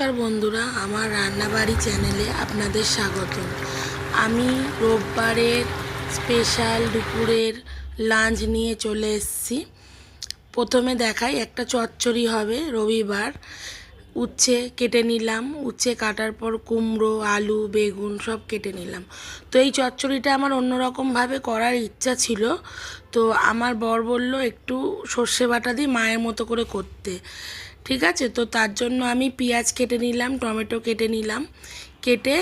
নমস্কার বন্ধুরা, আমার রান্নাবাড়ি চ্যানেলে আপনাদের স্বাগত। আমি রোববারের স্পেশাল দুপুরের লাঞ্চ নিয়ে চলে এসেছি। প্রথমে দেখাই, একটা চচ্চড়ি হবে রবিবার। উচ্ছে কেটে নিলাম, উচ্ছে কাটার পর কুমড়ো, আলু, বেগুন সব কেটে নিলাম। তো এই চচ্চড়িটা আমার অন্যরকমভাবে করার ইচ্ছা ছিল। তো আমার বর বলল একটু সর্ষে বাটা দিয়ে মায়ের মতো করে করতে। ঠিক আছে, তো তার জন্য আমি পেঁয়াজ কেটে নিলাম, টমেটো কেটে নিলাম। কেটে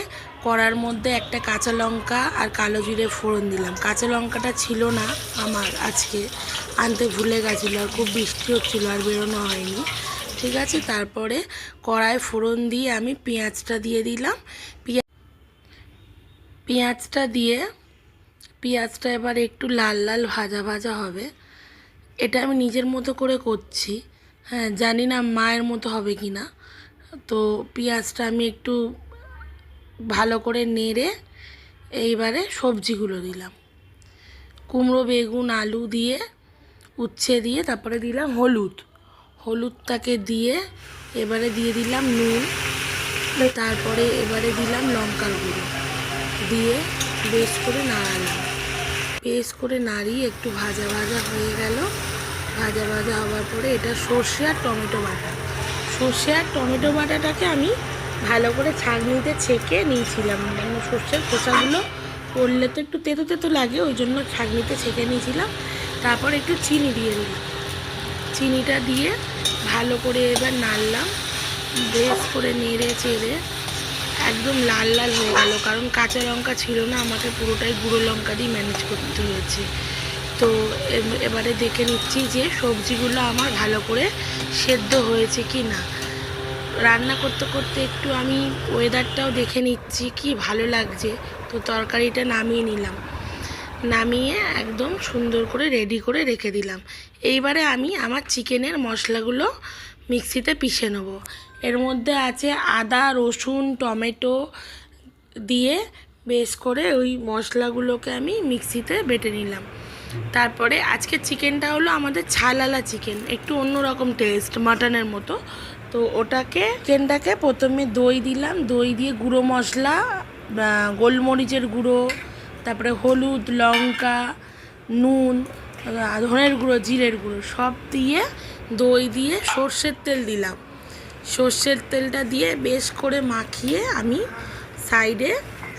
কড়ার মধ্যে একটা কাঁচা লঙ্কা আর কালো জিরে ফোড়ন দিলাম। কাঁচা লঙ্কাটা ছিল না আমার, আজকে আনতে ভুলে গেছিলো, আর খুব বৃষ্টি হচ্ছিলো আর বেরোনো হয়নি। ঠিক আছে, তারপরে কড়ায় ফোড়ন দিয়ে আমি পেঁয়াজটা দিয়ে দিলাম। পেঁয়াজটা দিয়ে পেঁয়াজটা এবার একটু লাল লাল ভাজা ভাজা হবে। এটা আমি নিজের মতো করে করছি। হ্যাঁ, জানি না মায়ের মতো হবে কি না। তো পেঁয়াজটা আমি একটু ভালো করে নেড়ে এইবারে সবজিগুলো দিলাম। কুমড়ো, বেগুন, আলু দিয়ে, উচ্ছে দিয়ে, তারপরে দিলাম হলুদটাকে দিয়ে এবারে দিয়ে দিলাম নুন। তারপরে এবারে দিলাম লঙ্কার গুঁড়ো দিয়ে বেশ করে নাড়ালাম। বেশ করে নাড়িয়ে একটু ভাজা ভাজা হয়ে গেল। ভাজা ভাজা হওয়ার পরে এটা সর্ষে আর টমেটো বাটা। সর্ষে আর টমেটো বাটাটাকে আমি ভালো করে ছাঁকনিতে ছেঁকে নিয়েছিলাম। মানে সর্ষের খোসাগুলো পড়লে তো একটু তেতো তেতো লাগে, ওই জন্য ছাঁকনিতে ছেঁকে নিয়েছিলাম। তারপর একটু চিনি দিয়ে দিলাম। চিনিটা দিয়ে ভালো করে এবার নাড়লাম। বেশ করে নেড়ে চেড়ে একদম লাল লাল হয়ে গেল, কারণ কাঁচা লঙ্কা ছিল না, আমাকে পুরোটাই গুঁড়ো লঙ্কা দিয়ে ম্যানেজ করতে হয়েছে। তো এবারে দেখে নিচ্ছি যে সবজিগুলো আমার ভালো করে সেদ্ধ হয়েছে কি না। রান্না করতে করতে একটু আমি ওয়েদারটাও দেখে নিচ্ছি, কি ভালো লাগছে। তো তরকারিটা নামিয়ে নিলাম, নামিয়ে একদম সুন্দর করে রেডি করে রেখে দিলাম। এইবারে আমি আমার চিকেনের মশলাগুলো মিক্সিতে পিষে নেব। এর মধ্যে আছে আদা, রসুন, টমেটো দিয়ে বেশ করে ওই মশলাগুলোকে আমি মিক্সিতে বেটে নিলাম। তারপরে আজকে চিকেনটা হলো আমাদের ছালালা চিকেন, একটু অন্যরকম টেস্ট, মাটনের মতো। তো চিকেনটাকে প্রথমে দই দিলাম, দই দিয়ে গুঁড়ো মশলা, গোলমরিচের গুঁড়ো, তারপরে হলুদ, লঙ্কা, নুন, ধনের গুঁড়ো, জিরের গুঁড়ো সব দিয়ে, দই দিয়ে সর্ষের তেল দিলাম। সর্ষের তেলটা দিয়ে বেশ করে মাখিয়ে আমি সাইডে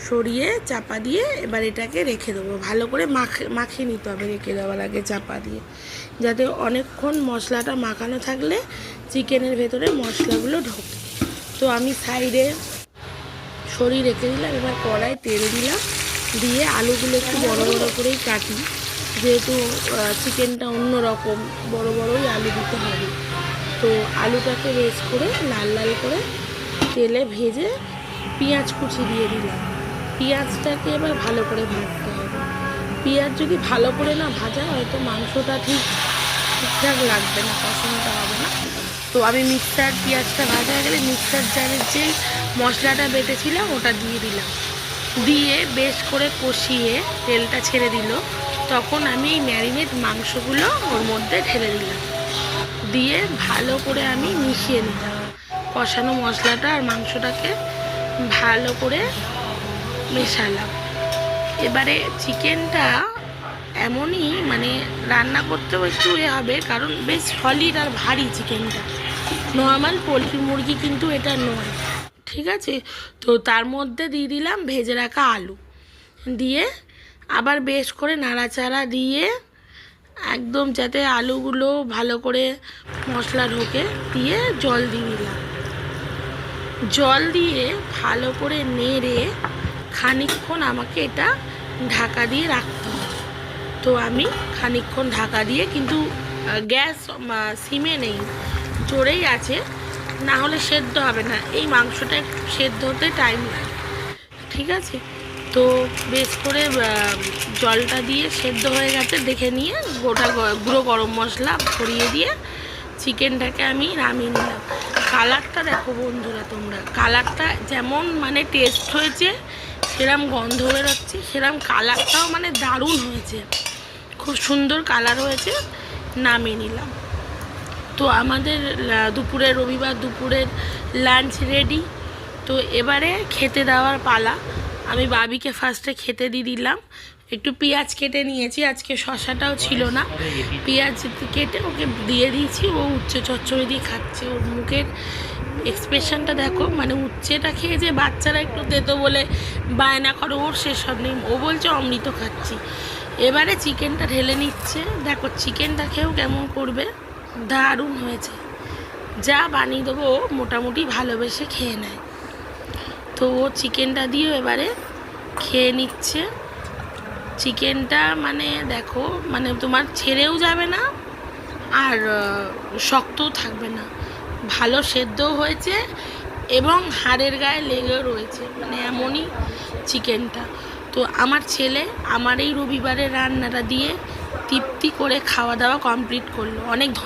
সরিয়ে চাপা দিয়ে এবার এটাকে রেখে দেবো। ভালো করে মাখিয়ে নিতে হবে রেখে দেওয়ার আগে চাপা দিয়ে, যাতে অনেকক্ষণ মশলাটা মাখানো থাকলে চিকেনের ভেতরে মশলাগুলো ঢোকে। তো আমি সাইডে সরিয়ে রেখে দিলাম। এবার কড়াই তেল দিলাম, দিয়ে আলুগুলো একটু বড় বড় করেই কাটি, যেহেতু চিকেনটা অন্য রকম, বড় বড়ই আলু দিতে হবে। তো আলুটাকে বেশ করে লাল লাল করে তেলে ভেজে পেঁয়াজ কুচি দিয়ে দিলাম। পেঁয়াজটাকে এবার ভালো করে ভাজতে হবে। পেঁয়াজ যদি ভালো করে না ভাজা হয়তো মাংসটা ঠিকঠাক লাগবে না, কষানোটা হবে না। তো আমি পেঁয়াজটা ভাজা হয়ে গেলে মিক্সার জারের যে মশলাটা বেটেছিলাম ওটা দিয়ে দিলাম। দিয়ে বেশ করে কষিয়ে তেলটা ছেড়ে দিল, তখন আমি এই ম্যারিনেট মাংসগুলো ওর মধ্যে ঢেলে দিলাম। দিয়ে ভালো করে আমি মিশিয়ে নিলাম কষানো মশলাটা আর মাংসটাকে ভালো করে মেশালাম। এবারে চিকেনটা এমনই, মানে রান্না করতেও একটু হবে, কারণ বেশ সলিড আর ভারী চিকেনটা, নর্মাল পোলট্রি মুরগি কিন্তু এটা নয়। ঠিক আছে, তো তার মধ্যে দিয়ে দিলাম ভেজে রাখা আলু, দিয়ে আবার বেশ করে নাড়াচাড়া দিয়ে একদম যাতে আলুগুলো ভালো করে মশলা ঢোকে, দিয়ে জল দিয়ে দিলাম। জল দিয়ে ভালো করে নেড়ে খানিকক্ষণ আমাকে এটা ঢাকা দিয়ে রাখতে হবে। তো আমি খানিকক্ষণ ঢাকা দিয়ে, কিন্তু গ্যাস সিমে নেই, জোরেই আছে, না হলে সেদ্ধ হবে না। এই মাংসটা একটু সেদ্ধ হতে টাইম লাগে। ঠিক আছে, তো বেশ করে জলটা দিয়ে সেদ্ধ হয়ে গেছে দেখে নিয়ে গুঁড়ো গরম মশলা ছড়িয়ে দিয়ে চিকেনটাকে আমি নামিয়ে নিলাম। কালারটা দেখো বন্ধুরা, তোমরা কালারটা যেমন মানে টেস্ট হয়েছে, সেরম গন্ধ বেরোচ্ছে, সেরম কালারটাও মানে দারুণ হয়েছে, খুব সুন্দর কালার হয়েছে। নামিয়ে নিলাম। তো আমাদের রবিবার দুপুরের লাঞ্চ রেডি। তো এবারে খেতে দেওয়ার পালা। আমি বাবিকে ফার্স্টে খেতে দিয়ে দিলাম, একটু পেঁয়াজ কেটে নিয়েছি, আজকে শশাটাও ছিল না, পেঁয়াজ কেটে ওকে দিয়ে দিয়েছি। ও উচ্ছে চচ্চড়ি দিয়ে খাচ্ছে। ওর মুখের এক্সপ্রেশনটা দেখো, মানে উচ্ছেটা খেয়ে যে বাচ্চারা একটু তেতো বলে বায়না করে, ওর সেসব নেই। ও বলছে অমৃত খাচ্ছি। এবারে চিকেনটা ঢেলে নিচ্ছে। দেখো চিকেনটা খেয়েও কেমন করবে, দারুণ হয়েছে। যা বানিয়ে দেবো ও মোটামুটি ভালোবেসে খেয়ে নেয়। তো ও চিকেনটা দিয়েও এবারে খেয়ে নিচ্ছে। চিকেনটা মানে দেখো, মানে তোমার ছেড়েও যাবে না আর শক্তও থাকবে না, ভালো সেদ্ধও হয়েছে এবং হাড়ের গায়ে লেগেও রয়েছে, মানে এমনই চিকেনটা। তো আমার ছেলে আমার এই রবিবারের রান্নাটা দিয়ে তৃপ্তি করে খাওয়া দাওয়া কমপ্লিট করলো। অনেক ধন্যবাদ।